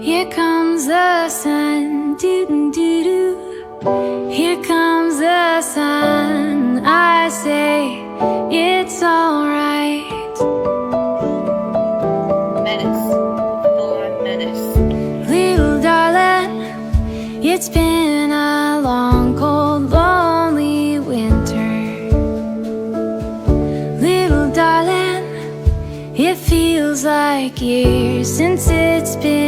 Here comes the sun, doo-doo-doo-doo. Here comes the sun. I say it's alright. Menace. Full-on menace. Little darling, it's been a long, cold, lonely winter. Little darling, it feels like years since it's been